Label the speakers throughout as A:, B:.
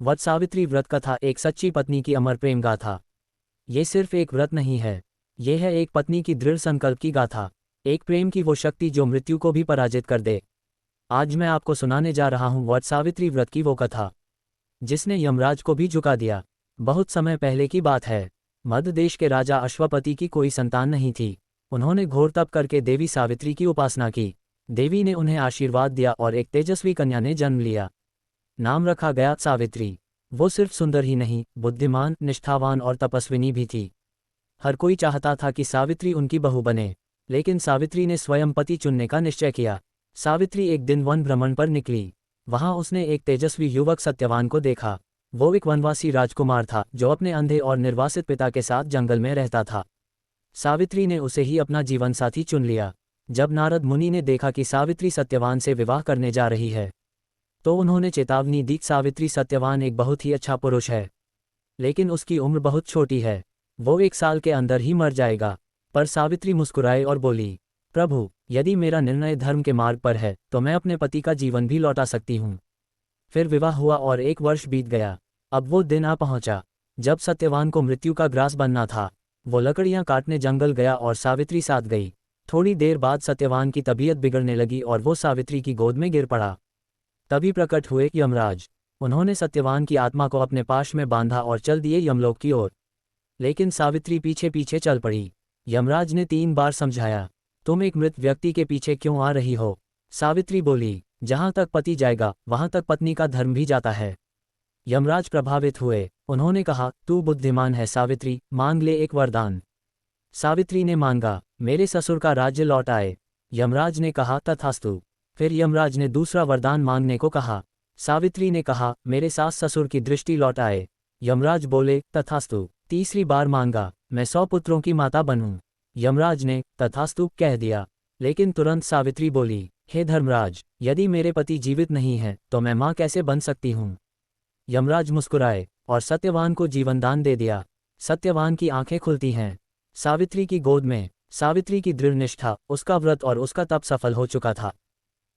A: वट सावित्री व्रत कथा एक सच्ची पत्नी की अमर प्रेम गाथा। ये सिर्फ एक व्रत नहीं है, ये है एक पत्नी की दृढ़ संकल्प की गाथा, एक प्रेम की वो शक्ति जो मृत्यु को भी पराजित कर दे। आज मैं आपको सुनाने जा रहा हूँ वट सावित्री व्रत की वो कथा जिसने यमराज को भी झुका दिया। बहुत समय पहले की बात है। मध्य देश के राजा अश्वपति की कोई संतान नहीं थी। उन्होंने घोर तप करके देवी सावित्री की उपासना की। देवी ने उन्हें आशीर्वाद दिया और एक तेजस्वी कन्या ने जन्म लिया। नाम रखा गया सावित्री। वो सिर्फ सुंदर ही नहीं, बुद्धिमान, निष्ठावान और तपस्विनी भी थी। हर कोई चाहता था कि सावित्री उनकी बहू बने, लेकिन सावित्री ने स्वयं पति चुनने का निश्चय किया। सावित्री एक दिन वन भ्रमण पर निकली। वहां उसने एक तेजस्वी युवक सत्यवान को देखा। वो एक वनवासी राजकुमार था जो अपने अंधे और निर्वासित पिता के साथ जंगल में रहता था। सावित्री ने उसे ही अपना जीवन साथी चुन लिया। जब नारद मुनि ने देखा कि सावित्री सत्यवान से विवाह करने जा रही है, तो उन्होंने चेतावनी दी, सावित्री सत्यवान एक बहुत ही अच्छा पुरुष है, लेकिन उसकी उम्र बहुत छोटी है, वो 1 साल के अंदर ही मर जाएगा। पर सावित्री मुस्कुराई और बोली, प्रभु, यदि मेरा निर्णय धर्म के मार्ग पर है तो मैं अपने पति का जीवन भी लौटा सकती हूँ। फिर विवाह हुआ और 1 वर्ष बीत गया। अब वो दिन आ पहुंचा जब सत्यवान को मृत्यु का ग्रास बनना था। वो लकड़ियां काटने जंगल गया और सावित्री साथ गई। थोड़ी देर बाद सत्यवान की तबीयत बिगड़ने लगी और वो सावित्री की गोद में गिर पड़ा। तभी प्रकट हुए यमराज। उन्होंने सत्यवान की आत्मा को अपने पाश में बांधा और चल दिए यमलोक की ओर। लेकिन सावित्री पीछे पीछे चल पड़ी। यमराज ने 3 बार समझाया, तुम एक मृत व्यक्ति के पीछे क्यों आ रही हो? सावित्री बोली, जहां तक पति जाएगा वहां तक पत्नी का धर्म भी जाता है। यमराज प्रभावित हुए। उन्होंने कहा, तू बुद्धिमान है सावित्री, मांग ले एक वरदान। सावित्री ने मांगा, मेरे ससुर का राज्य लौट आए। यमराज ने कहा, तथास्तु। फिर यमराज ने दूसरा वरदान मांगने को कहा। सावित्री ने कहा, मेरे सास ससुर की दृष्टि लौट आए। यमराज बोले, तथास्तु। तीसरी बार मांगा, मैं 100 पुत्रों की माता बनूं। यमराज ने तथास्तु कह दिया। लेकिन तुरंत सावित्री बोली, हे धर्मराज, यदि मेरे पति जीवित नहीं है तो मैं मां कैसे बन सकती हूँ? यमराज मुस्कुराए और सत्यवान को जीवनदान दे दिया। सत्यवान की आंखें खुलती हैं। सावित्री की गोद में। सावित्री की दृढ़ निष्ठा, उसका व्रत और उसका तप सफल हो चुका था।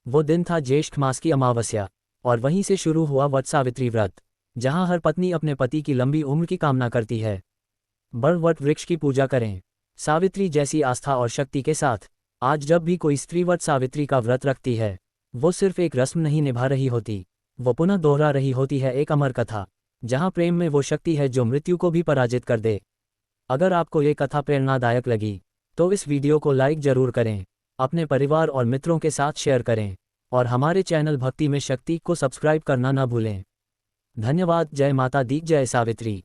A: वो दिन था ज्येष्ठ मास की अमावस्या, और वहीं से शुरू हुआ वट सावित्री व्रत, जहां हर पत्नी अपने पति की लंबी उम्र की कामना करती है। बड़ वट वृक्ष की पूजा करें। सावित्री जैसी आस्था और शक्ति के साथ आज जब भी कोई स्त्री वट सावित्री का व्रत रखती है, वो सिर्फ एक रस्म नहीं निभा रही होती, वो पुनः दोहरा रही होती है एक अमर कथा, जहां प्रेम में वो शक्ति है जो मृत्यु को भी पराजित कर दे। अगर आपको ये कथा प्रेरणादायक लगी तो इस वीडियो को लाइक जरूर करें, अपने परिवार और मित्रों के साथ शेयर करें, और हमारे चैनल भक्ति में शक्ति को सब्सक्राइब करना न भूलें। धन्यवाद। जय माता दी, जय सावित्री।